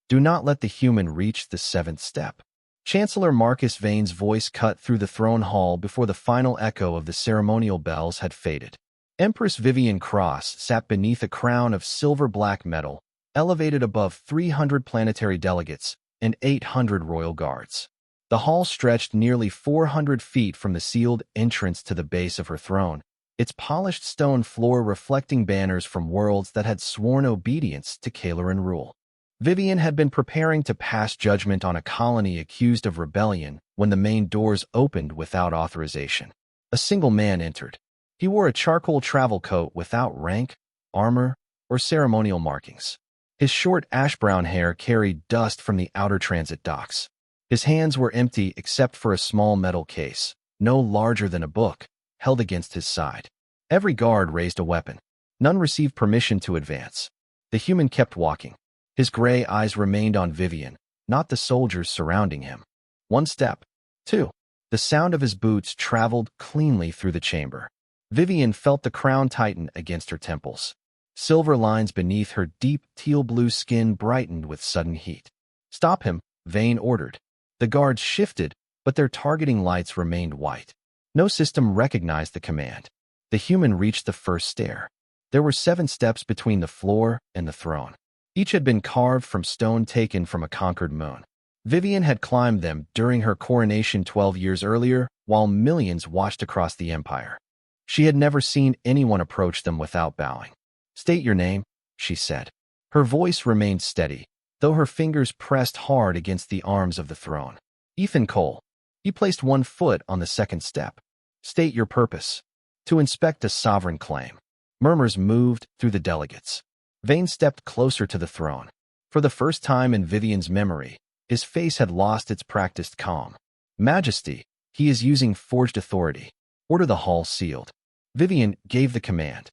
Do not let the human reach the seventh step. Chancellor Marcus Vane's voice cut through the throne hall before the final echo of the ceremonial bells had faded. Empress Vivian Cross sat beneath a crown of silver-black metal, elevated above 300 planetary delegates and 800 royal guards. The hall stretched nearly 400 feet from the sealed entrance to the base of her throne, its polished stone floor reflecting banners from worlds that had sworn obedience to Kalaran rule. Vivian had been preparing to pass judgment on a colony accused of rebellion when the main doors opened without authorization. A single man entered. He wore a charcoal travel coat without rank, armor, or ceremonial markings. His short ash-brown hair carried dust from the outer transit docks. His hands were empty except for a small metal case, no larger than a book, held against his side. Every guard raised a weapon. None received permission to advance. The human kept walking. His gray eyes remained on Vivian, not the soldiers surrounding him. 1 step. 2. The sound of his boots traveled cleanly through the chamber. Vivian felt the crown tighten against her temples. Silver lines beneath her deep teal-blue skin brightened with sudden heat. Stop him, Vane ordered. The guards shifted, but their targeting lights remained white. No system recognized the command. The human reached the first stair. There were 7 steps between the floor and the throne. Each had been carved from stone taken from a conquered moon. Vivian had climbed them during her coronation 12 years earlier, while millions watched across the empire. She had never seen anyone approach them without bowing. State your name, she said. Her voice remained steady, though her fingers pressed hard against the arms of the throne. Ethan Cole. He placed 1 foot on the 2nd step. State your purpose. To inspect a sovereign claim. Murmurs moved through the delegates. Vane stepped closer to the throne. For the first time in Vivian's memory, his face had lost its practiced calm. Majesty, he is using forged authority. Order the hall sealed. Vivian gave the command.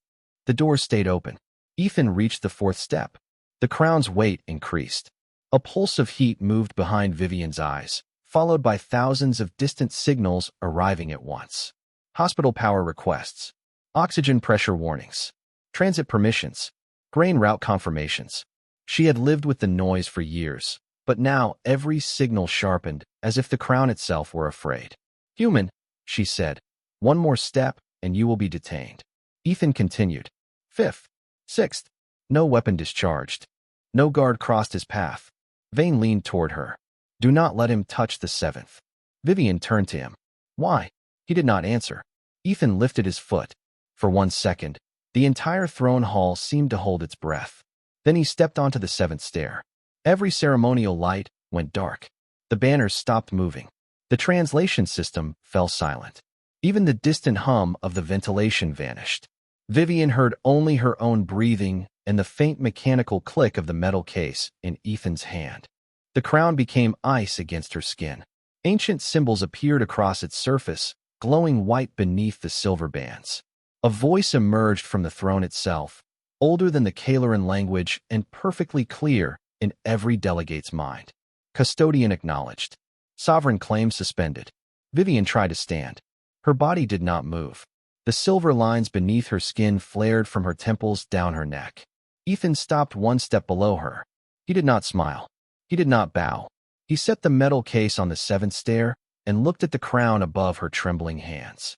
The door stayed open. Ethan reached the 4th step. The crown's weight increased. A pulse of heat moved behind Vivian's eyes, followed by thousands of distant signals arriving at once. Hospital power requests. Oxygen pressure warnings. Transit permissions. Grain route confirmations. She had lived with the noise for years, but now every signal sharpened as if the crown itself were afraid. Human, she said. 1 more step, and you will be detained. Ethan continued. 5th. 6th. No weapon discharged. No guard crossed his path. Vane leaned toward her. Do not let him touch the 7th. Vivian turned to him. Why? He did not answer. Ethan lifted his foot. For 1 second, the entire throne hall seemed to hold its breath. Then he stepped onto the 7th stair. Every ceremonial light went dark. The banners stopped moving. The translation system fell silent. Even the distant hum of the ventilation vanished. Vivian heard only her own breathing and the faint mechanical click of the metal case in Ethan's hand. The crown became ice against her skin. Ancient symbols appeared across its surface, glowing white beneath the silver bands. A voice emerged from the throne itself, older than the Kalaran language and perfectly clear in every delegate's mind. Custodian acknowledged. Sovereign claim suspended. Vivian tried to stand. Her body did not move. The silver lines beneath her skin flared from her temples down her neck. Ethan stopped 1 step below her. He did not smile. He did not bow. He set the metal case on the 7th stair and looked at the crown above her trembling hands.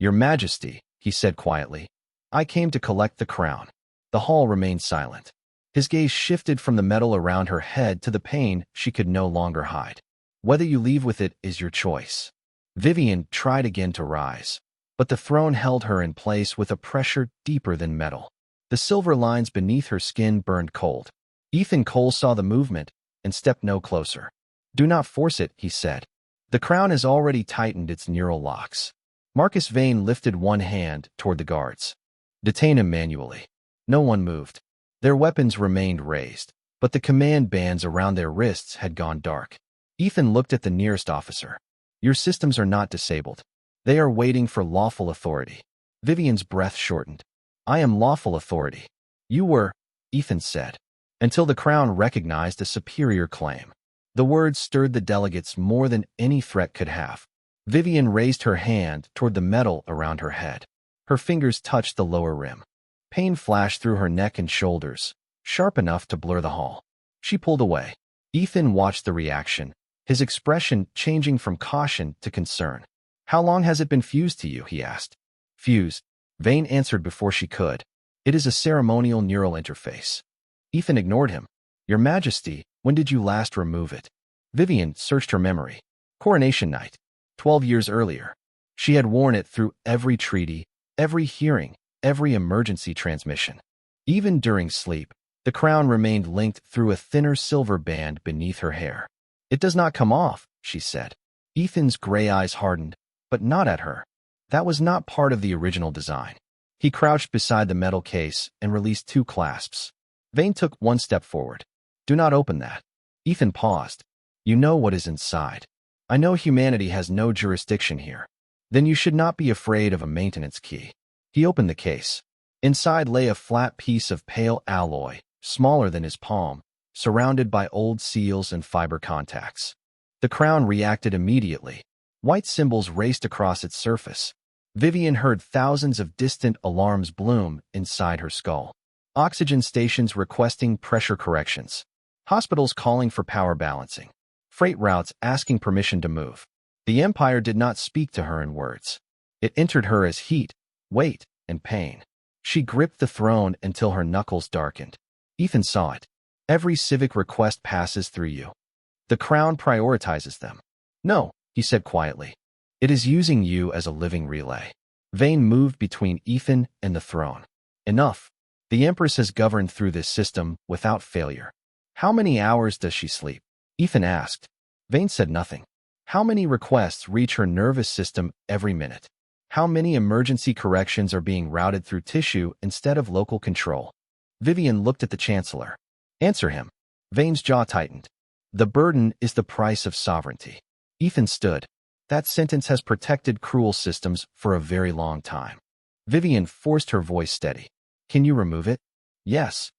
Your Majesty, he said quietly, I came to collect the crown. The hall remained silent. His gaze shifted from the metal around her head to the pain she could no longer hide. Whether you leave with it is your choice. Vivian tried again to rise, but the throne held her in place with a pressure deeper than metal. The silver lines beneath her skin burned cold. Ethan Cole saw the movement and stepped no closer. Do not force it, he said. The crown has already tightened its neural locks. Marcus Vane lifted 1 hand toward the guards. Detain him manually. No one moved. Their weapons remained raised, but the command bands around their wrists had gone dark. Ethan looked at the nearest officer. Your systems are not disabled. They are waiting for lawful authority. Vivian's breath shortened. I am lawful authority. You were, Ethan said, until the crown recognized a superior claim. The words stirred the delegates more than any threat could have. Vivian raised her hand toward the metal around her head. Her fingers touched the lower rim. Pain flashed through her neck and shoulders, sharp enough to blur the hall. She pulled away. Ethan watched the reaction, his expression changing from caution to concern. "How long has it been fused to you?" he asked. "Fused," Vane answered before she could. "It is a ceremonial neural interface." Ethan ignored him. "Your Majesty, when did you last remove it?" Vivian searched her memory. Coronation night, 12 years earlier. She had worn it through every treaty, every hearing, every emergency transmission. Even during sleep, the crown remained linked through a thinner silver band beneath her hair. "It does not come off," she said. Ethan's gray eyes hardened, but not at her. That was not part of the original design. He crouched beside the metal case and released 2 clasps. Vane took 1 step forward. "Do not open that." Ethan paused. "You know what is inside. I know humanity has no jurisdiction here. Then you should not be afraid of a maintenance key." He opened the case. Inside lay a flat piece of pale alloy, smaller than his palm, surrounded by old seals and fiber contacts. The crown reacted immediately. White symbols raced across its surface. Vivian heard thousands of distant alarms bloom inside her skull. Oxygen stations requesting pressure corrections. Hospitals calling for power balancing. Freight routes asking permission to move. The Empire did not speak to her in words. It entered her as heat, weight, and pain. She gripped the throne until her knuckles darkened. Ethan saw it. Every civic request passes through you. The crown prioritizes them. "No," he said quietly. "It is using you as a living relay." Vane moved between Ethan and the throne. "Enough. The Empress has governed through this system without failure." "How many hours does she sleep?" Ethan asked. Vane said nothing. "How many requests reach her nervous system every minute? How many emergency corrections are being routed through tissue instead of local control?" Vivian looked at the Chancellor. "Answer him." Vane's jaw tightened. "The burden is the price of sovereignty." Ethan stood. "That sentence has protected cruel systems for a very long time." Vivian forced her voice steady. "Can you remove it?" "Yes."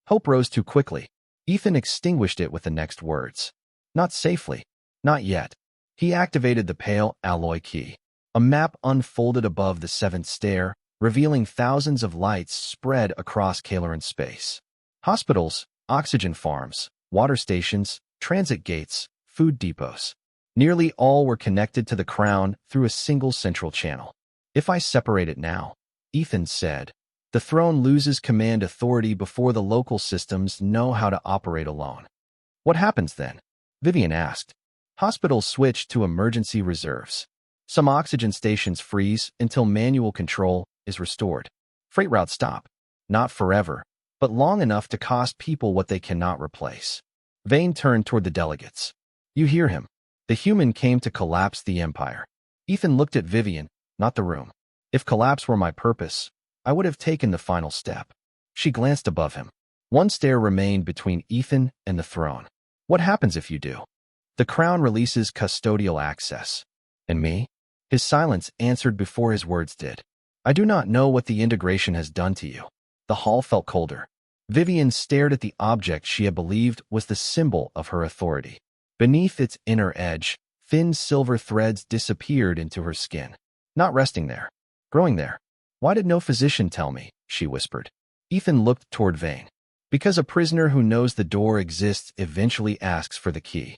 Hope rose too quickly. Ethan extinguished it with the next words. "Not safely. Not yet." He activated the pale alloy key. A map unfolded above the 7th stair, revealing thousands of lights spread across Kalaran space. Hospitals, oxygen farms, water stations, transit gates, food depots. Nearly all were connected to the crown through a single central channel. "If I separate it now," Ethan said, "the throne loses command authority before the local systems know how to operate alone." "What happens then?" Vivian asked. "Hospitals switch to emergency reserves. Some oxygen stations freeze until manual control is restored. Freight routes stop. Not forever, but long enough to cost people what they cannot replace." Vane turned toward the delegates. "You hear him. The human came to collapse the Empire." Ethan looked at Vivian, not the room. "If collapse were my purpose, I would have taken the final step." She glanced above him. 1 stair remained between Ethan and the throne. "What happens if you do?" "The crown releases custodial access." "And me?" His silence answered before his words did. "I do not know what the integration has done to you." The hall felt colder. Vivian stared at the object she had believed was the symbol of her authority. Beneath its inner edge, thin silver threads disappeared into her skin. Not resting there. Growing there. "Why did no physician tell me?" she whispered. Ethan looked toward Vane. "Because a prisoner who knows the door exists eventually asks for the key."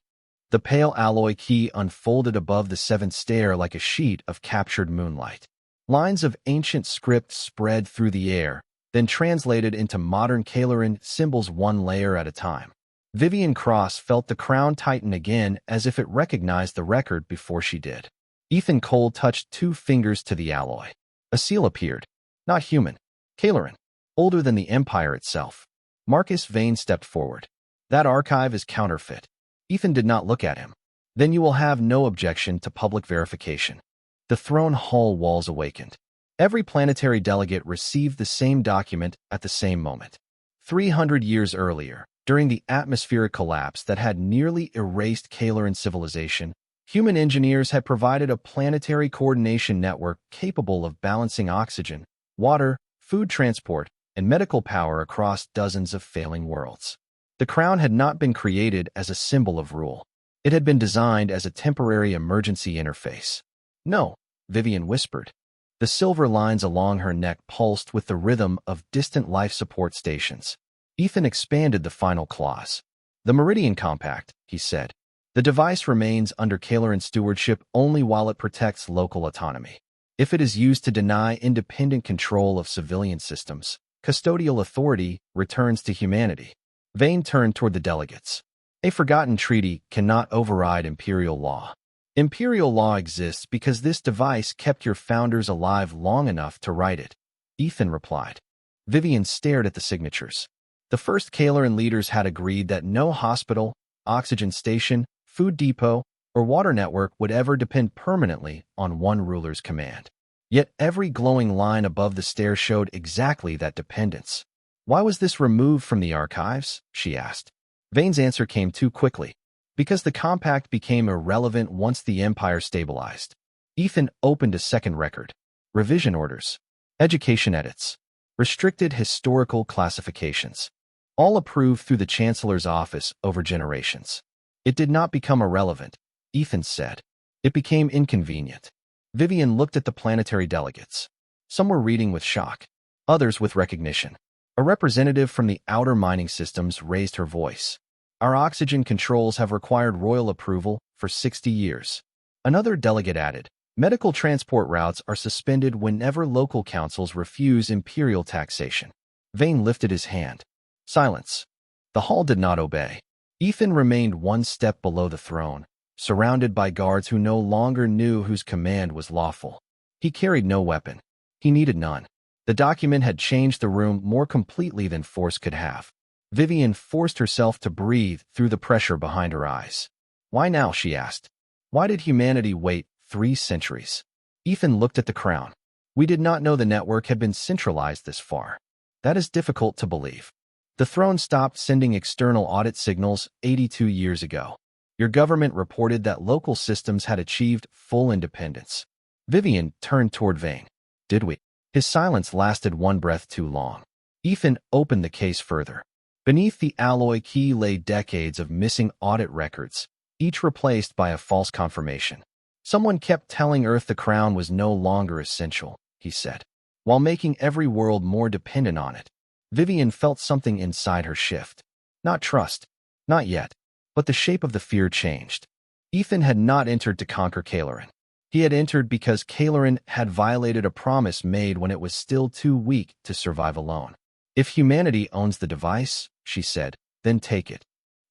The pale alloy key unfolded above the 7th stair like a sheet of captured moonlight. Lines of ancient script spread through the air, then translated into modern Kalaran symbols 1 layer at a time. Vivian Cross felt the crown tighten again as if it recognized the record before she did. Ethan Cole touched 2 fingers to the alloy. A seal appeared. Not human. Kalaran. Older than the Empire itself. Marcus Vane stepped forward. "That archive is counterfeit." Ethan did not look at him. "Then you will have no objection to public verification." The throne hall walls awakened. Every planetary delegate received the same document at the same moment. 300 years earlier, during the atmospheric collapse that had nearly erased Kalaran civilization, human engineers had provided a planetary coordination network capable of balancing oxygen, water, food transport, and medical power across dozens of failing worlds. The crown had not been created as a symbol of rule. It had been designed as a temporary emergency interface. "No," Vivian whispered. The silver lines along her neck pulsed with the rhythm of distant life support stations. Ethan expanded the final clause. The Meridian Compact, he said. The device remains under Kaleran stewardship only while it protects local autonomy. If it is used to deny independent control of civilian systems, custodial authority returns to humanity. Vane turned toward the delegates. A forgotten treaty cannot override imperial law. Imperial law exists because this device kept your founders alive long enough to write it. Ethan replied. Vivian stared at the signatures. The first Kaleran leaders had agreed that no hospital, oxygen station, food depot, or water network would ever depend permanently on one ruler's command. Yet every glowing line above the stair showed exactly that dependence. Why was this removed from the archives? She asked. Vane's answer came too quickly. Because the compact became irrelevant once the Empire stabilized. Ethan opened a second record. Revision orders. Education edits. Restricted historical classifications. All approved through the Chancellor's office over generations. It did not become irrelevant, Ethan said. It became inconvenient. Vivian looked at the planetary delegates. Some were reading with shock, others with recognition. A representative from the outer mining systems raised her voice. Our oxygen controls have required royal approval for 60 years. Another delegate added, medical transport routes are suspended whenever local councils refuse imperial taxation. Vane lifted his hand. Silence. The hall did not obey. Ethan remained one step below the throne, surrounded by guards who no longer knew whose command was lawful. He carried no weapon. He needed none. The document had changed the room more completely than force could have. Vivian forced herself to breathe through the pressure behind her eyes. Why now, she asked. Why did humanity wait 3 centuries? Ethan looked at the crown. We did not know the network had been centralized this far. That is difficult to believe. The throne stopped sending external audit signals 82 years ago. Your government reported that local systems had achieved full independence. Vivian turned toward Vane. Did we? His silence lasted one breath too long. Ethan opened the case further. Beneath the alloy key lay decades of missing audit records, each replaced by a false confirmation. Someone kept telling Earth the crown was no longer essential, he said, while making every world more dependent on it. Vivian felt something inside her shift. Not trust. Not yet. But the shape of the fear changed. Ethan had not entered to conquer Kaleran. He had entered because Kaleran had violated a promise made when it was still too weak to survive alone. If humanity owns the device, she said, then take it.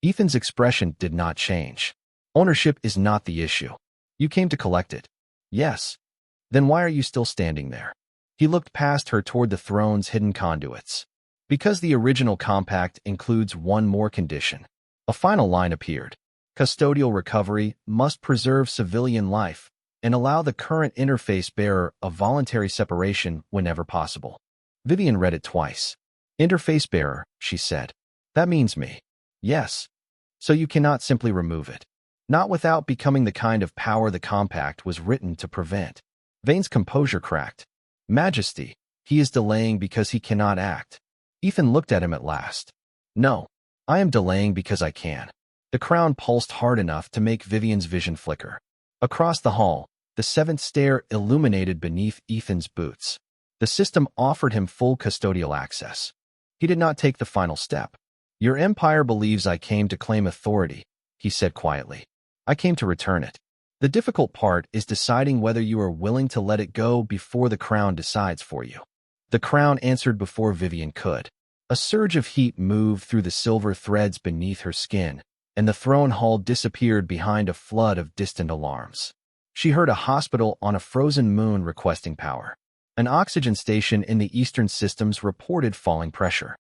Ethan's expression did not change. Ownership is not the issue. You came to collect it. Yes. Then why are you still standing there? He looked past her toward the throne's hidden conduits. Because the original compact includes one more condition. A final line appeared. Custodial recovery must preserve civilian life and allow the current interface bearer a voluntary separation whenever possible. Vivian read it twice. Interface bearer, she said. That means me. Yes. So you cannot simply remove it. Not without becoming the kind of power the compact was written to prevent. Vane's composure cracked. Majesty, he is delaying because he cannot act. Ethan looked at him at last. No, I am delaying because I can. The crown pulsed hard enough to make Vivian's vision flicker. Across the hall, the 7th stair illuminated beneath Ethan's boots. The system offered him full custodial access. He did not take the final step. Your empire believes I came to claim authority, he said quietly. I came to return it. The difficult part is deciding whether you are willing to let it go before the crown decides for you. The crown answered before Vivian could. A surge of heat moved through the silver threads beneath her skin, and the throne hall disappeared behind a flood of distant alarms. She heard a hospital on a frozen moon requesting power. An oxygen station in the eastern systems reported falling pressure.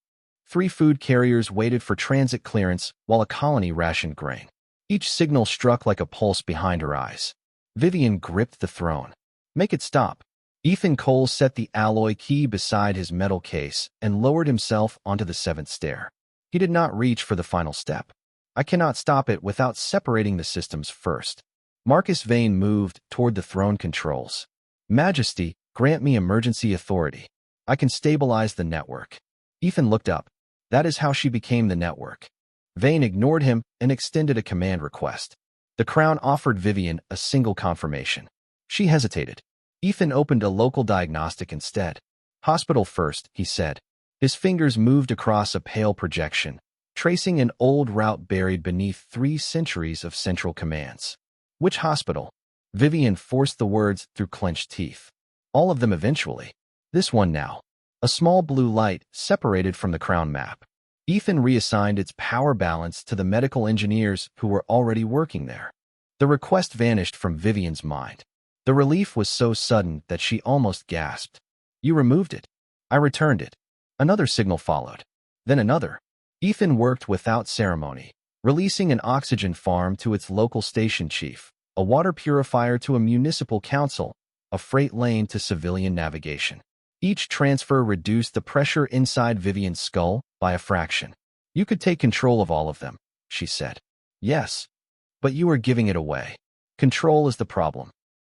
3 food carriers waited for transit clearance while a colony rationed grain. Each signal struck like a pulse behind her eyes. Vivian gripped the throne. Make it stop. Ethan Cole set the alloy key beside his metal case and lowered himself onto the 7th stair. He did not reach for the final step. I cannot stop it without separating the systems first. Marcus Vane moved toward the throne controls. Majesty, grant me emergency authority. I can stabilize the network. Ethan looked up. That is how she became the network. Vane ignored him and extended a command request. The crown offered Vivian a single confirmation. She hesitated. Ethan opened a local diagnostic instead. Hospital first, he said. His fingers moved across a pale projection, tracing an old route buried beneath 3 centuries of central commands. Which hospital? Vivian forced the words through clenched teeth. All of them eventually. This one now. A small blue light separated from the crown map. Ethan reassigned its power balance to the medical engineers who were already working there. The request vanished from Vivian's mind. The relief was so sudden that she almost gasped. You removed it. I returned it. Another signal followed. Then another. Ethan worked without ceremony, releasing an oxygen farm to its local station chief, a water purifier to a municipal council, a freight lane to civilian navigation. Each transfer reduced the pressure inside Vivian's skull by a fraction. You could take control of all of them, she said. Yes, but you are giving it away. Control is the problem.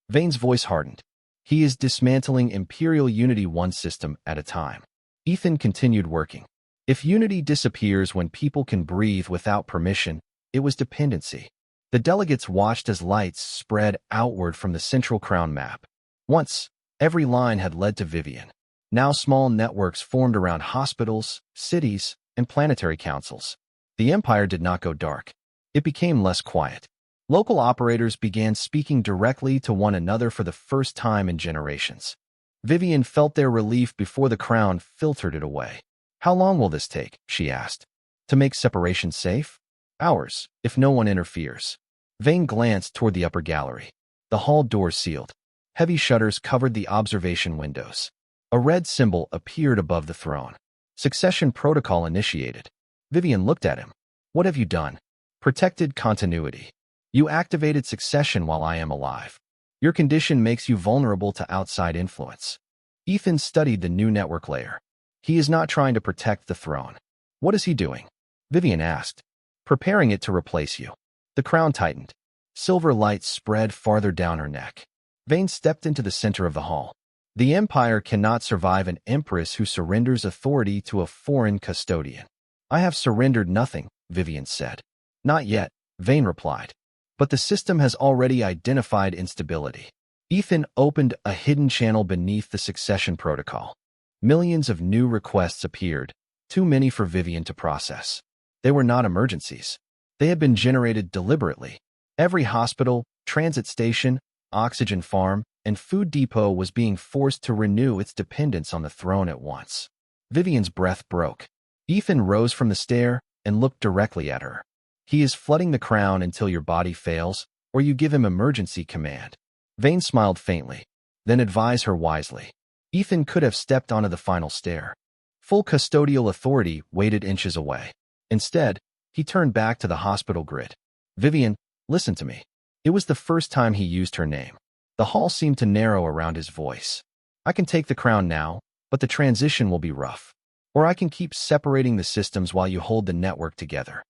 Vane's voice hardened. He is dismantling Imperial Unity one system at a time. Ethan continued working. If Unity disappears when people can breathe without permission, it was dependency. The delegates watched as lights spread outward from the central crown map. Once, every line had led to Vivian. Now small networks formed around hospitals, cities, and planetary councils. The Empire did not go dark. It became less quiet. Local operators began speaking directly to one another for the first time in generations. Vivian felt their relief before the crown filtered it away. How long will this take? She asked. To make separation safe? Hours, if no one interferes. Vane glanced toward the upper gallery. The hall doors sealed. Heavy shutters covered the observation windows. A red symbol appeared above the throne. Succession protocol initiated. Vivian looked at him. What have you done? Protected continuity. You activated succession while I am alive. Your condition makes you vulnerable to outside influence. Ethan studied the new network layer. He is not trying to protect the throne. What is he doing? Vivian asked. Preparing it to replace you. The crown tightened. Silver light spread farther down her neck. Vane stepped into the center of the hall. The Empire cannot survive an Empress who surrenders authority to a foreign custodian. I have surrendered nothing, Vivian said. Not yet, Vane replied. But the system has already identified instability. Ethan opened a hidden channel beneath the succession protocol. Millions of new requests appeared, too many for Vivian to process. They were not emergencies. They had been generated deliberately. Every hospital, transit station, oxygen farm, and food depot was being forced to renew its dependence on the throne at once. Vivian's breath broke. Ethan rose from the stair and looked directly at her. He is flooding the crown until your body fails, or you give him emergency command. Vane smiled faintly, then advised her wisely. Ethan could have stepped onto the final stair. Full custodial authority waited inches away. Instead, he turned back to the hospital grid. Vivian, listen to me. It was the first time he used her name. The hall seemed to narrow around his voice. I can take the crown now, but the transition will be rough. Or I can keep separating the systems while you hold the network together.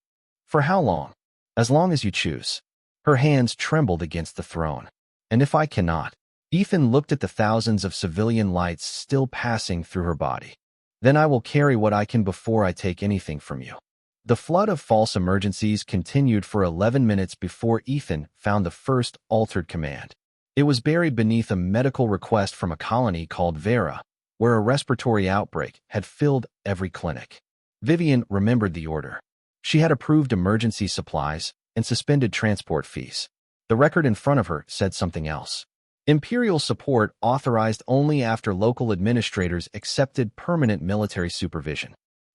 For how long? As long as you choose. Her hands trembled against the throne. And if I cannot? Ethan looked at the thousands of civilian lights still passing through her body. Then I will carry what I can before I take anything from you. The flood of false emergencies continued for 11 minutes before Ethan found the first altered command. It was buried beneath a medical request from a colony called Vera, where a respiratory outbreak had filled every clinic. Vivian remembered the order. She had approved emergency supplies and suspended transport fees. The record in front of her said something else. Imperial support authorized only after local administrators accepted permanent military supervision.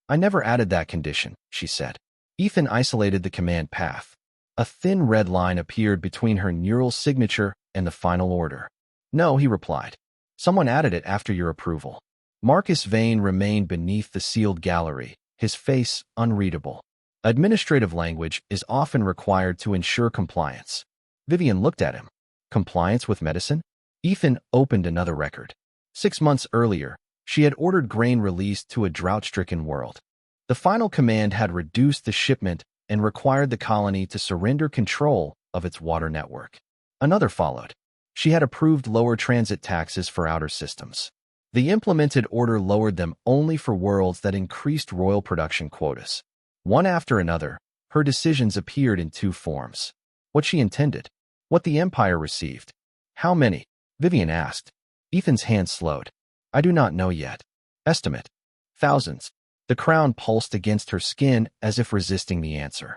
I never added that condition, she said. Ethan isolated the command path. A thin red line appeared between her neural signature and the final order. No, he replied. Someone added it after your approval. Marcus Vane remained beneath the sealed gallery, his face unreadable. Administrative language is often required to ensure compliance. Vivian looked at him. Compliance with medicine? Ethan opened another record. 6 months earlier, she had ordered grain released to a drought-stricken world. The final command had reduced the shipment and required the colony to surrender control of its water network. Another followed. She had approved lower transit taxes for outer systems. The implemented order lowered them only for worlds that increased royal production quotas. One after another, her decisions appeared in 2 forms. What she intended. What the Empire received. How many? Vivian asked. Ethan's hand slowed. I do not know yet. Estimate. Thousands. The crown pulsed against her skin as if resisting the answer.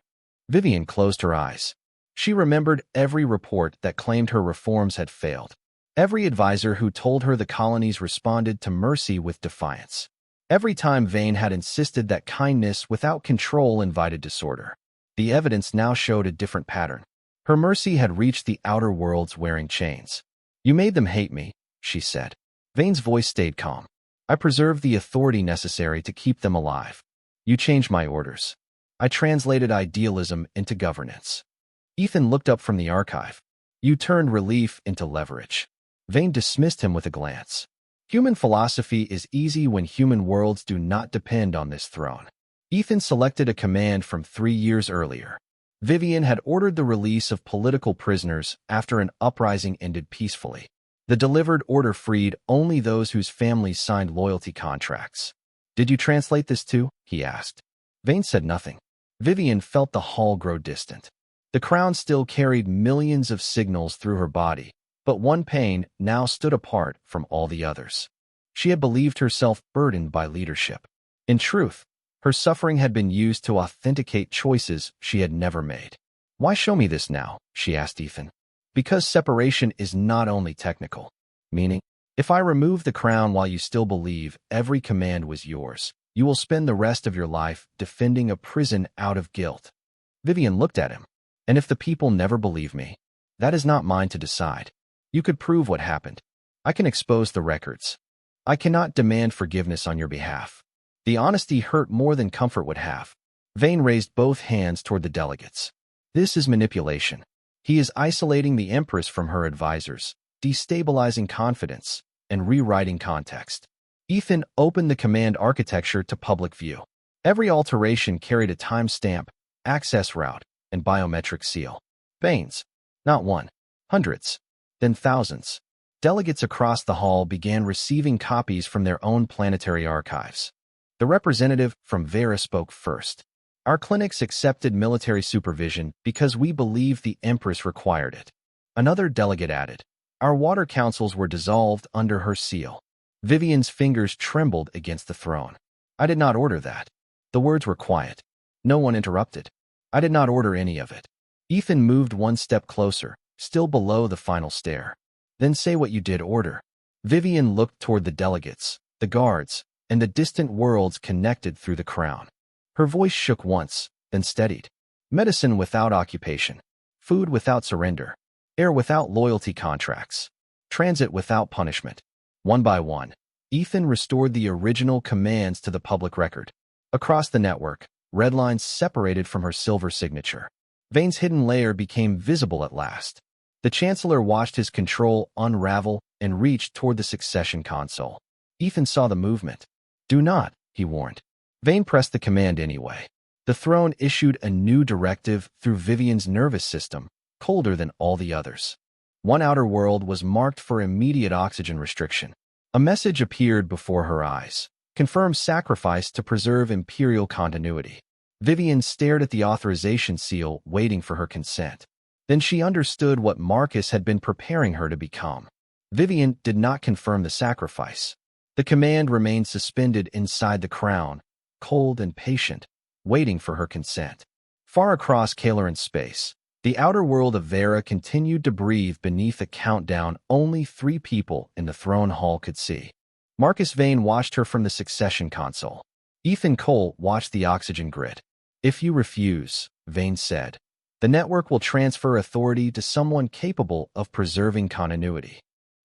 Vivian closed her eyes. She remembered every report that claimed her reforms had failed. Every advisor who told her the colonies responded to mercy with defiance. Every time Vane had insisted that kindness without control invited disorder. The evidence now showed a different pattern. Her mercy had reached the outer worlds wearing chains. "You made them hate me," she said. Vane's voice stayed calm. "I preserved the authority necessary to keep them alive. You changed my orders. I translated idealism into governance." Ethan looked up from the archive. "You turned relief into leverage." Vane dismissed him with a glance. "Human philosophy is easy when human worlds do not depend on this throne." Ethan selected a command from 3 years earlier. Vivian had ordered the release of political prisoners after an uprising ended peacefully. The delivered order freed only those whose families signed loyalty contracts. "Did you translate this too?" he asked. Vane said nothing. Vivian felt the hall grow distant. The crown still carried millions of signals through her body, but one pain now stood apart from all the others. She had believed herself burdened by leadership. In truth, her suffering had been used to authenticate choices she had never made. "Why show me this now?" she asked Ethan. "Because separation is not only technical. Meaning, if I remove the crown while you still believe every command was yours, you will spend the rest of your life defending a prison out of guilt." Vivian looked at him. "And if the people never believe me, that is not mine to decide. You could prove what happened. I can expose the records. I cannot demand forgiveness on your behalf." The honesty hurt more than comfort would have. Vane raised both hands toward the delegates. "This is manipulation. He is isolating the Empress from her advisors, destabilizing confidence, and rewriting context." Ethan opened the command architecture to public view. Every alteration carried a timestamp, access route, and biometric seal. Vane's. Not one. Hundreds. Then thousands. Delegates across the hall began receiving copies from their own planetary archives. The representative from Vera spoke first. "Our clinics accepted military supervision because we believed the Empress required it." Another delegate added, "Our water councils were dissolved under her seal." Vivian's fingers trembled against the throne. "I did not order that." The words were quiet. No one interrupted. "I did not order any of it." Ethan moved one step closer, still below the final stare. "Then say what you did order." Vivian looked toward the delegates, the guards, and the distant worlds connected through the crown. Her voice shook once, then steadied. "Medicine without occupation. Food without surrender. Air without loyalty contracts. Transit without punishment." One by one, Ethan restored the original commands to the public record. Across the network, red lines separated from her silver signature. Vane's hidden layer became visible at last. The Chancellor watched his control unravel and reached toward the succession console. Ethan saw the movement. "Do not," he warned. Vane pressed the command anyway. The throne issued a new directive through Vivian's nervous system, colder than all the others. One outer world was marked for immediate oxygen restriction. A message appeared before her eyes. "Confirm sacrifice to preserve imperial continuity." Vivian stared at the authorization seal, waiting for her consent. Then she understood what Marcus had been preparing her to become. Vivian did not confirm the sacrifice. The command remained suspended inside the crown, cold and patient, waiting for her consent. Far across Kalaran space, the outer world of Vera continued to breathe beneath a countdown only 3 people in the throne hall could see. Marcus Vane watched her from the succession console. Ethan Cole watched the oxygen grid. "If you refuse," Vane said, "the network will transfer authority to someone capable of preserving continuity."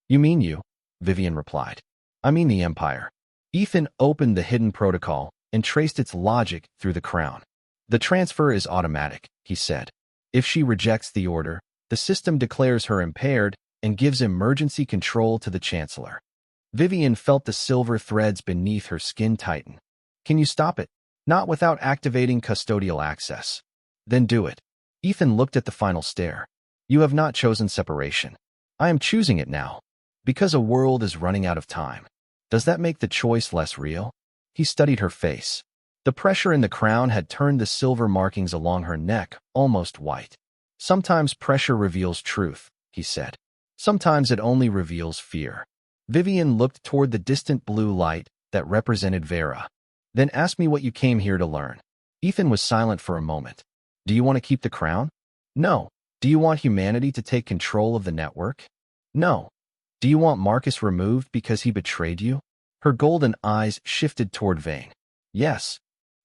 "You mean you?" Vivian replied. "I mean the Empire." Ethan opened the hidden protocol and traced its logic through the crown. "The transfer is automatic," he said. "If she rejects the order, the system declares her impaired and gives emergency control to the Chancellor." Vivian felt the silver threads beneath her skin tighten. "Can you stop it?" "Not without activating custodial access." "Then do it." Ethan looked at the final stare. "You have not chosen separation. I am choosing it now. Because a world is running out of time. Does that make the choice less real?" He studied her face. The pressure in the crown had turned the silver markings along her neck almost white. "Sometimes pressure reveals truth," he said. "Sometimes it only reveals fear." Vivian looked toward the distant blue light that represented Vera. Then ask me what you came here to learn. Ethan was silent for a moment. Do you want to keep the crown? No. Do you want humanity to take control of the network? No. Do you want Marcus removed because he betrayed you? Her golden eyes shifted toward Vane. Yes.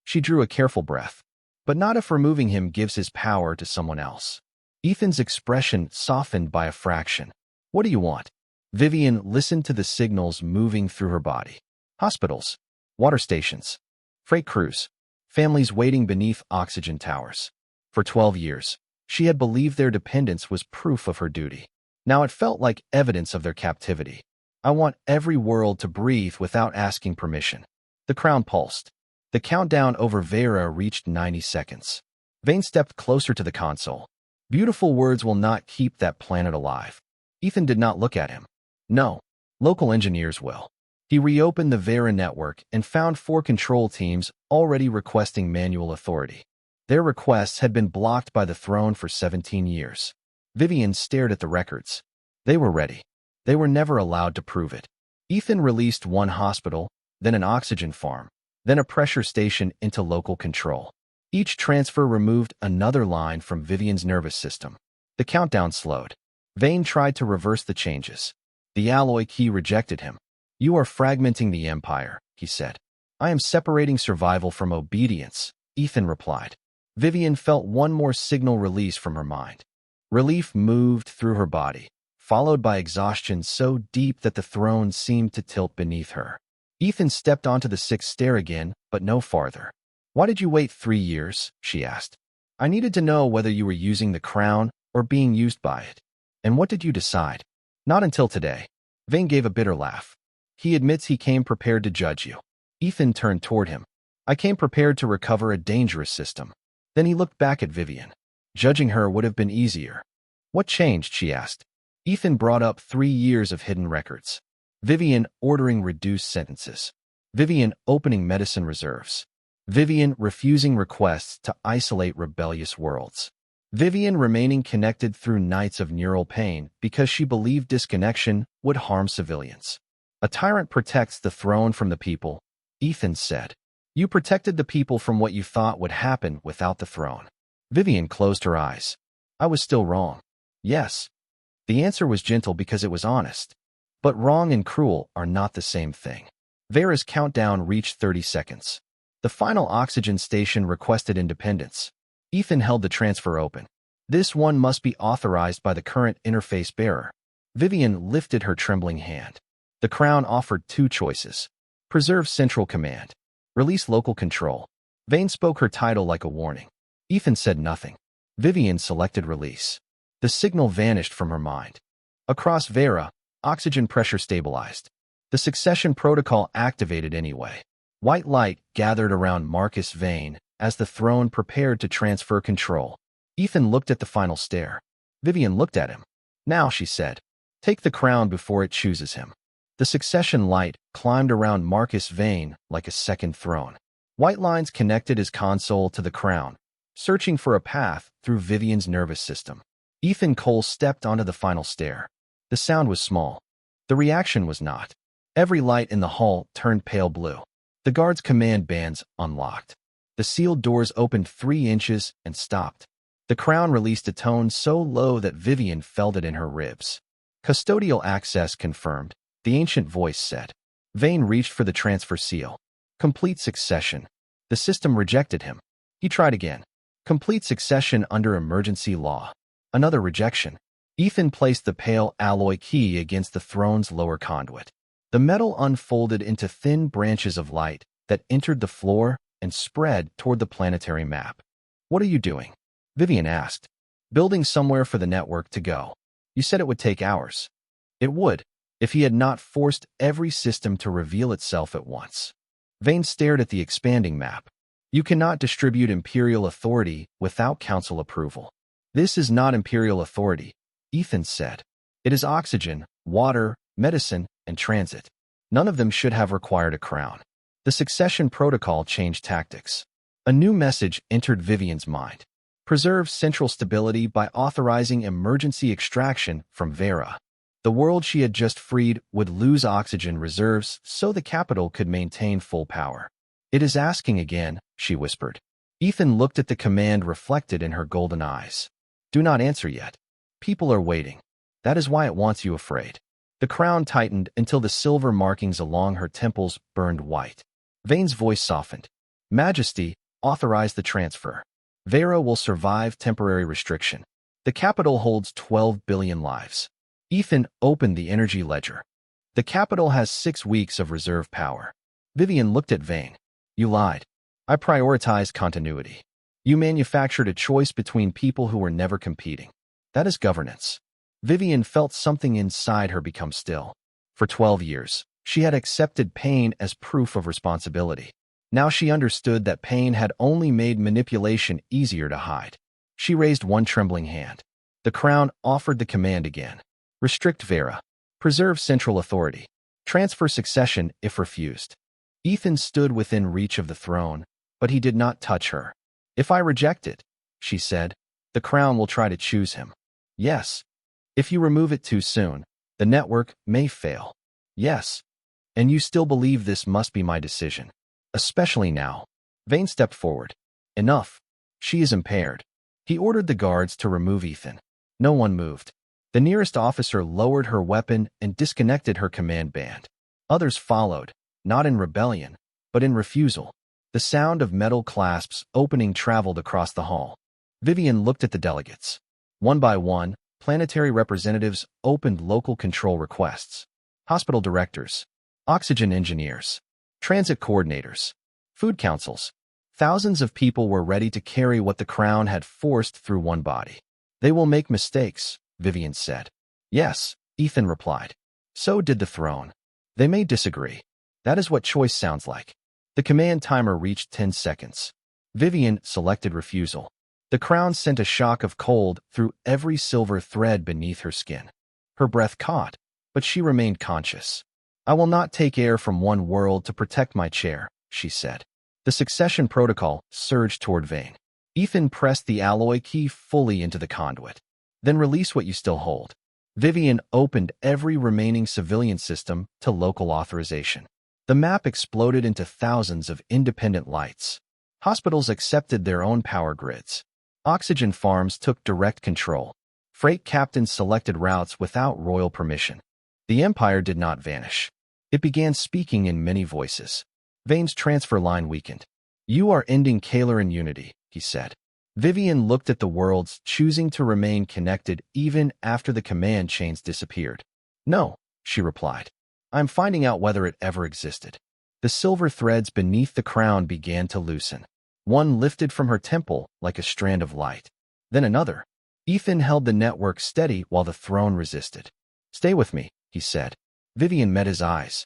She drew a careful breath. But not if removing him gives his power to someone else. Ethan's expression softened by a fraction. What do you want? Vivian listened to the signals moving through her body. Hospitals, water stations, freight crews, families waiting beneath oxygen towers. For 12 years, she had believed their dependence was proof of her duty. Now it felt like evidence of their captivity. I want every world to breathe without asking permission. The crown pulsed. The countdown over Vera reached 90 seconds. Vane stepped closer to the console. Beautiful words will not keep that planet alive. Ethan did not look at him. No, local engineers will. He reopened the Vera network and found 4 control teams already requesting manual authority. Their requests had been blocked by the throne for 17 years. Vivian stared at the records. They were ready. They were never allowed to prove it. Ethan released 1 hospital, then an oxygen farm, then a pressure station into local control. Each transfer removed another line from Vivian's nervous system. The countdown slowed. Vane tried to reverse the changes. The alloy key rejected him. You are fragmenting the Empire, he said. I am separating survival from obedience, Ethan replied. Vivian felt one more signal release from her mind. Relief moved through her body, followed by exhaustion so deep that the throne seemed to tilt beneath her. Ethan stepped onto the 6th stair again, but no farther. Why did you wait 3 years? She asked. I needed to know whether you were using the crown or being used by it. And what did you decide? Not until today. Vane gave a bitter laugh. He admits he came prepared to judge you. Ethan turned toward him. I came prepared to recover a dangerous system. Then he looked back at Vivian. Judging her would have been easier. What changed? She asked. Ethan brought up 3 years of hidden records. Vivian ordering reduced sentences. Vivian opening medicine reserves. Vivian refusing requests to isolate rebellious worlds. Vivian remaining connected through nights of neural pain because she believed disconnection would harm civilians. A tyrant protects the throne from the people, Ethan said. You protected the people from what you thought would happen without the throne. Vivian closed her eyes. I was still wrong. Yes. The answer was gentle because it was honest. But wrong and cruel are not the same thing. Vera's countdown reached 30 seconds. The final oxygen station requested independence. Ethan held the transfer open. This one must be authorized by the current interface bearer. Vivian lifted her trembling hand. The crown offered 2 choices. Preserve central command. Release local control. Vane spoke her title like a warning. Ethan said nothing. Vivian selected release. The signal vanished from her mind. Across Vera, oxygen pressure stabilized. The succession protocol activated anyway. White light gathered around Marcus Vane as the throne prepared to transfer control. Ethan looked at the final stair. Vivian looked at him. Now, she said, take the crown before it chooses him. The succession light climbed around Marcus Vane like a second throne. White lines connected his console to the crown, searching for a path through Vivian's nervous system. Ethan Cole stepped onto the final stair. The sound was small. The reaction was not. Every light in the hall turned pale blue. The guards' command bands unlocked. The sealed doors opened 3 inches and stopped. The crown released a tone so low that Vivian felt it in her ribs. Custodial access confirmed, the ancient voice said. Vane reached for the transfer seal. Complete succession. The system rejected him. He tried again. Complete succession under emergency law. Another rejection. Ethan placed the pale alloy key against the throne's lower conduit. The metal unfolded into thin branches of light that entered the floor and spread toward the planetary map. What are you doing? Vivian asked. Building somewhere for the network to go. You said it would take hours. It would, if he had not forced every system to reveal itself at once. Vane stared at the expanding map. You cannot distribute Imperial authority without Council approval. This is not Imperial authority, Ethan said. It is oxygen, water, medicine, and transit. None of them should have required a crown. The succession protocol changed tactics. A new message entered Vivian's mind. Preserve central stability by authorizing emergency extraction from Vera. The world she had just freed would lose oxygen reserves so the capital could maintain full power. It is asking again, she whispered. Ethan looked at the command reflected in her golden eyes. Do not answer yet. People are waiting. That is why it wants you afraid. The crown tightened until the silver markings along her temples burned white. Vane's voice softened. Majesty, authorize the transfer. Vera will survive temporary restriction. The capital holds 12 billion lives. Ethan opened the energy ledger. The capital has 6 weeks of reserve power. Vivian looked at Vane. You lied. I prioritized continuity. You manufactured a choice between people who were never competing. That is governance. Vivian felt something inside her become still. For 12 years, she had accepted pain as proof of responsibility. Now she understood that pain had only made manipulation easier to hide. She raised one trembling hand. The crown offered the command again. Restrict Vera. Preserve central authority. Transfer succession if refused. Ethan stood within reach of the throne, but he did not touch her. If I reject it, she said, the crown will try to choose him. Yes. If you remove it too soon, the network may fail. Yes. And you still believe this must be my decision. Especially now. Vane stepped forward. Enough. She is impaired. He ordered the guards to remove Ethan. No one moved. The nearest officer lowered her weapon and disconnected her command band. Others followed, not in rebellion, but in refusal. The sound of metal clasps opening traveled across the hall. Vivian looked at the delegates. One by one, planetary representatives opened local control requests. Hospital directors, oxygen engineers, transit coordinators, food councils. Thousands of people were ready to carry what the crown had forced through one body. They will make mistakes, Vivian said. Yes, Ethan replied. So did the throne. They may disagree. That is what choice sounds like. The command timer reached 10 seconds. Vivian selected refusal. The crown sent a shock of cold through every silver thread beneath her skin. Her breath caught, but she remained conscious. I will not take air from one world to protect my chair, she said. The succession protocol surged toward Vane. Ethan pressed the alloy key fully into the conduit. Then release what you still hold. Vivian opened every remaining civilian system to local authorization. The map exploded into thousands of independent lights. Hospitals accepted their own power grids. Oxygen farms took direct control. Freight captains selected routes without royal permission. The Empire did not vanish. It began speaking in many voices. Vane's transfer line weakened. You are ending Kaleran unity, he said. Vivian looked at the worlds, choosing to remain connected even after the command chains disappeared. No, she replied. I'm finding out whether it ever existed. The silver threads beneath the crown began to loosen. One lifted from her temple like a strand of light. Then another. Ethan held the network steady while the throne resisted. Stay with me, he said. Vivian met his eyes.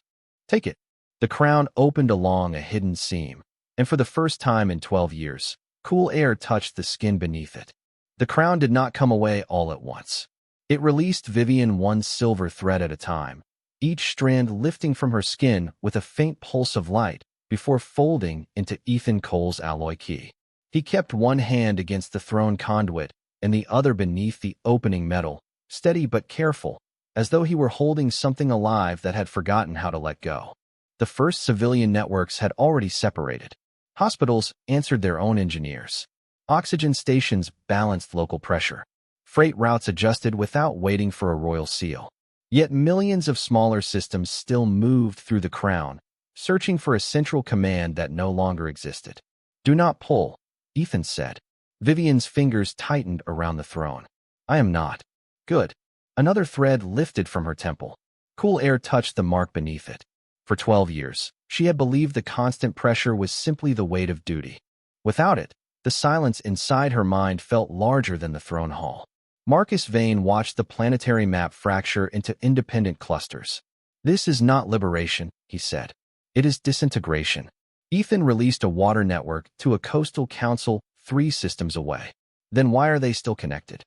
Take it. The crown opened along a hidden seam, and for the first time in 12 years, cool air touched the skin beneath it. The crown did not come away all at once. It released Vivian one silver thread at a time, each strand lifting from her skin with a faint pulse of light before folding into Ethan Cole's alloy key. He kept one hand against the throne conduit and the other beneath the opening metal, steady but careful, as though he were holding something alive that had forgotten how to let go. The first civilian networks had already separated. Hospitals answered their own engineers. Oxygen stations balanced local pressure. Freight routes adjusted without waiting for a royal seal. Yet millions of smaller systems still moved through the crown, searching for a central command that no longer existed. Do not pull, Ethan said. Vivian's fingers tightened around the throne. I am not. Good. Another thread lifted from her temple. Cool air touched the mark beneath it. For 12 years, she had believed the constant pressure was simply the weight of duty. Without it, the silence inside her mind felt larger than the throne hall. Marcus Vane watched the planetary map fracture into independent clusters. This is not liberation, he said. It is disintegration. Ethan released a water network to a coastal council 3 systems away. Then why are they still connected?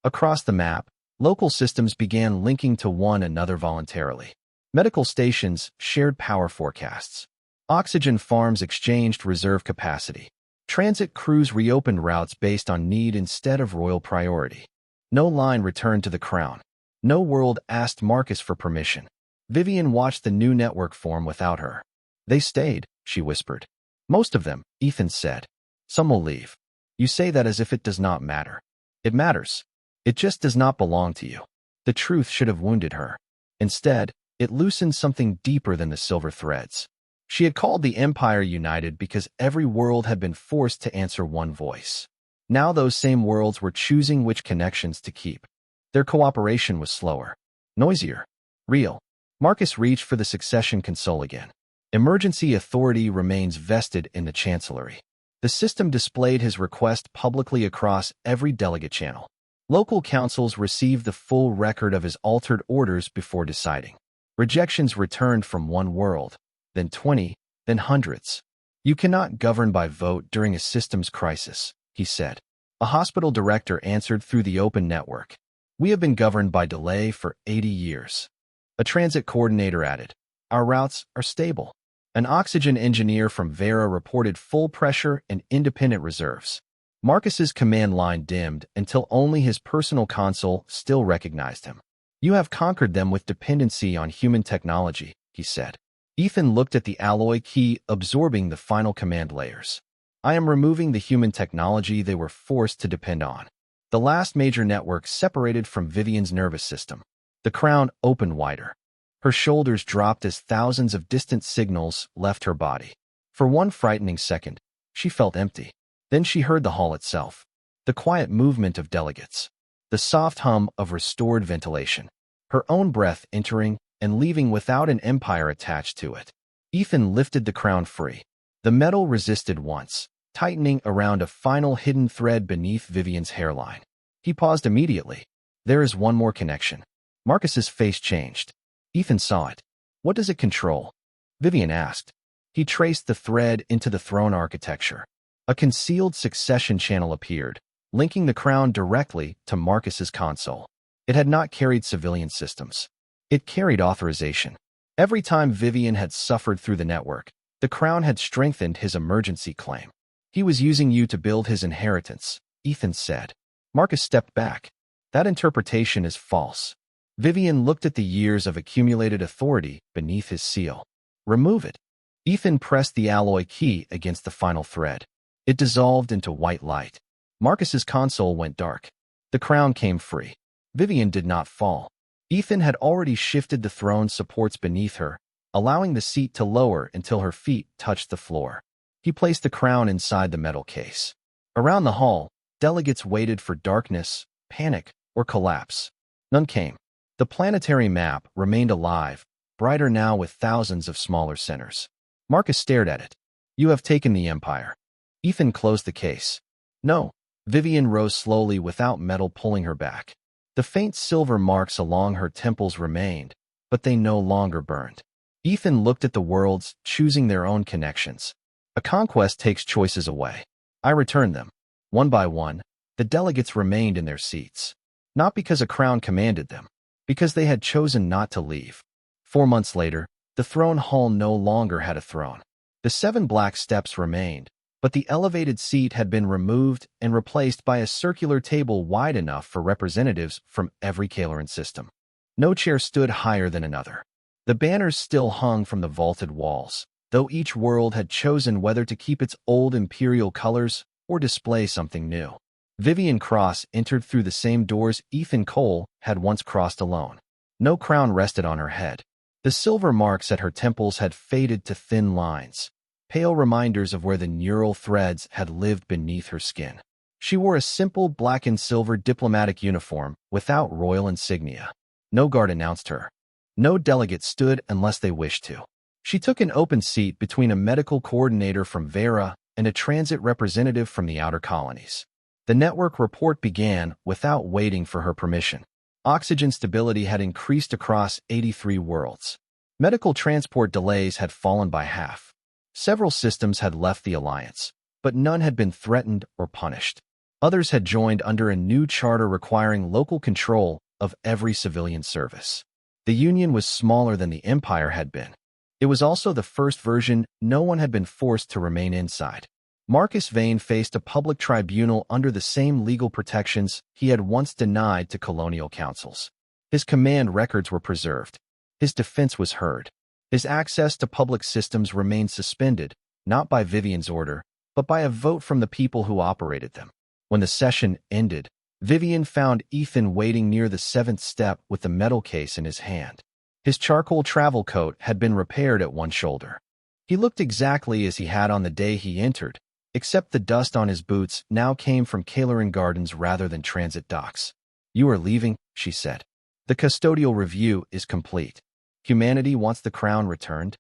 Across the map, local systems began linking to one another voluntarily. Medical stations shared power forecasts. Oxygen farms exchanged reserve capacity. Transit crews reopened routes based on need instead of royal priority. No line returned to the crown. No world asked Marcus for permission. Vivian watched the new network form without her. They stayed, she whispered. Most of them, Ethan said. Some will leave. You say that as if it does not matter. It matters. It just does not belong to you. The truth should have wounded her. Instead, it loosened something deeper than the silver threads. She had called the Empire united because every world had been forced to answer one voice. Now those same worlds were choosing which connections to keep. Their cooperation was slower, noisier, real. Marcus reached for the succession console again. Emergency authority remains vested in the Chancellery. The system displayed his request publicly across every delegate channel. Local councils received the full record of his altered orders before deciding. Rejections returned from one world, then 20, then hundreds. You cannot govern by vote during a systems crisis, he said. A hospital director answered through the open network. We have been governed by delay for 80 years. A transit coordinator added, our routes are stable. An oxygen engineer from Vera reported full pressure and independent reserves. Marcus's command line dimmed until only his personal console still recognized him. You have conquered them with dependency on human technology, he said. Ethan looked at the alloy key absorbing the final command layers. I am removing the human technology they were forced to depend on. The last major network separated from Vivian's nervous system. The crown opened wider. Her shoulders dropped as thousands of distant signals left her body. For one frightening second, she felt empty. Then she heard the hall itself, the quiet movement of delegates, the soft hum of restored ventilation, her own breath entering and leaving without an empire attached to it. Ethan lifted the crown free. The metal resisted once, tightening around a final hidden thread beneath Vivian's hairline. He paused immediately. There is one more connection. Marcus's face changed. Ethan saw it. What does it control? Vivian asked. He traced the thread into the throne architecture. A concealed succession channel appeared, linking the crown directly to Marcus's console. It had not carried civilian systems. It carried authorization. Every time Vivian had suffered through the network, the crown had strengthened his emergency claim. He was using you to build his inheritance, Ethan said. Marcus stepped back. That interpretation is false. Vivian looked at the years of accumulated authority beneath his seal. Remove it. Ethan pressed the alloy key against the final thread. It dissolved into white light. Marcus's console went dark. The crown came free. Vivian did not fall. Ethan had already shifted the throne's supports beneath her, allowing the seat to lower until her feet touched the floor. He placed the crown inside the metal case. Around the hall, delegates waited for darkness, panic, or collapse. None came. The planetary map remained alive, brighter now with thousands of smaller centers. Marcus stared at it. You have taken the Empire. Ethan closed the case. No. Vivian rose slowly without metal pulling her back. The faint silver marks along her temples remained, but they no longer burned. Ethan looked at the worlds, choosing their own connections. A conquest takes choices away. I returned them. One by one, the delegates remained in their seats. Not because a crown commanded them, because they had chosen not to leave. 4 months later, the throne hall no longer had a throne. The 7 black steps remained, but the elevated seat had been removed and replaced by a circular table wide enough for representatives from every Kaleran system. No chair stood higher than another. The banners still hung from the vaulted walls, though each world had chosen whether to keep its old imperial colors or display something new. Vivian Cross entered through the same doors Ethan Cole had once crossed alone. No crown rested on her head. The silver marks at her temples had faded to thin lines, pale reminders of where the neural threads had lived beneath her skin. She wore a simple black and silver diplomatic uniform without royal insignia. No guard announced her. No delegate stood unless they wished to. She took an open seat between a medical coordinator from Vera and a transit representative from the outer colonies. The network report began without waiting for her permission. Oxygen stability had increased across 83 worlds. Medical transport delays had fallen by half. Several systems had left the Alliance, but none had been threatened or punished. Others had joined under a new charter requiring local control of every civilian service. The Union was smaller than the Empire had been. It was also the first version no one had been forced to remain inside. Marcus Vane faced a public tribunal under the same legal protections he had once denied to colonial councils. His command records were preserved. His defense was heard. His access to public systems remained suspended, not by Vivian's order, but by a vote from the people who operated them. When the session ended, Vivian found Ethan waiting near the 7th step with the metal case in his hand. His charcoal travel coat had been repaired at one shoulder. He looked exactly as he had on the day he entered, except the dust on his boots now came from Kailoran Gardens rather than transit docks. "You are leaving," she said. "The custodial review is complete. Humanity wants the crown returned.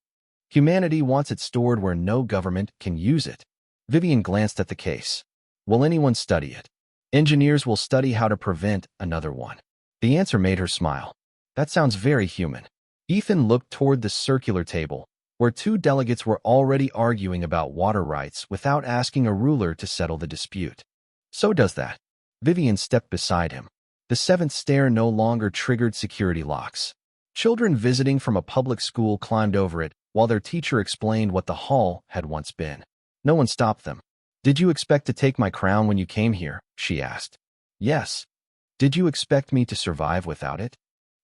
Humanity wants it stored where no government can use it." Vivian glanced at the case. "Will anyone study it? Engineers will study how to prevent another one." The answer made her smile. "That sounds very human." Ethan looked toward the circular table, where 2 delegates were already arguing about water rights without asking a ruler to settle the dispute. "So does that." Vivian stepped beside him. The 7th stair no longer triggered security locks. Children visiting from a public school climbed over it while their teacher explained what the hall had once been. No one stopped them. "Did you expect to take my crown when you came here?" she asked. "Yes." "Did you expect me to survive without it?"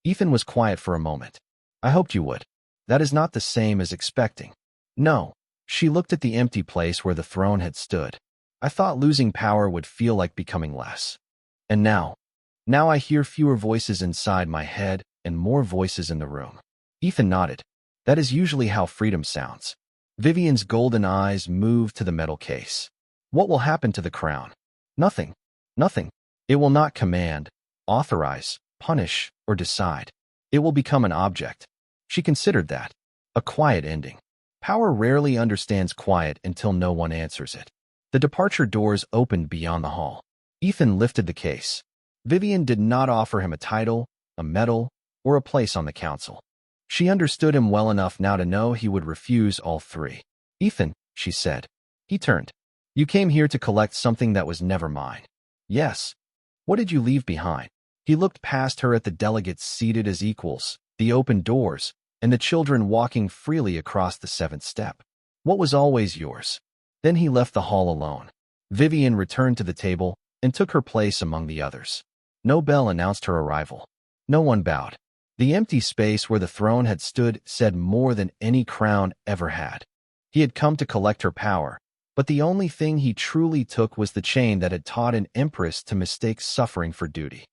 Ethan was quiet for a moment. "I hoped you would." "That is not the same as expecting." "No." She looked at the empty place where the throne had stood. "I thought losing power would feel like becoming less. And now I hear fewer voices inside my head and more voices in the room." Ethan nodded. "That is usually how freedom sounds." Vivian's golden eyes moved to the metal case. "What will happen to the crown?" "Nothing. Nothing. It will not command, authorize, punish, or decide. It will become an object." She considered that. A quiet ending. Power rarely understands quiet until no one answers it. The departure doors opened beyond the hall. Ethan lifted the case. Vivian did not offer him a title, a medal, or a place on the council. She understood him well enough now to know he would refuse all 3. "Ethan," she said. He turned. "You came here to collect something that was never mine." "Yes." "What did you leave behind?" He looked past her at the delegates seated as equals, the open doors, and the children walking freely across the 7th step. "What was always yours?" Then he left the hall alone. Vivian returned to the table and took her place among the others. No bell announced her arrival. No one bowed. The empty space where the throne had stood said more than any crown ever had. He had come to collect her power, but the only thing he truly took was the chain that had taught an empress to mistake suffering for duty.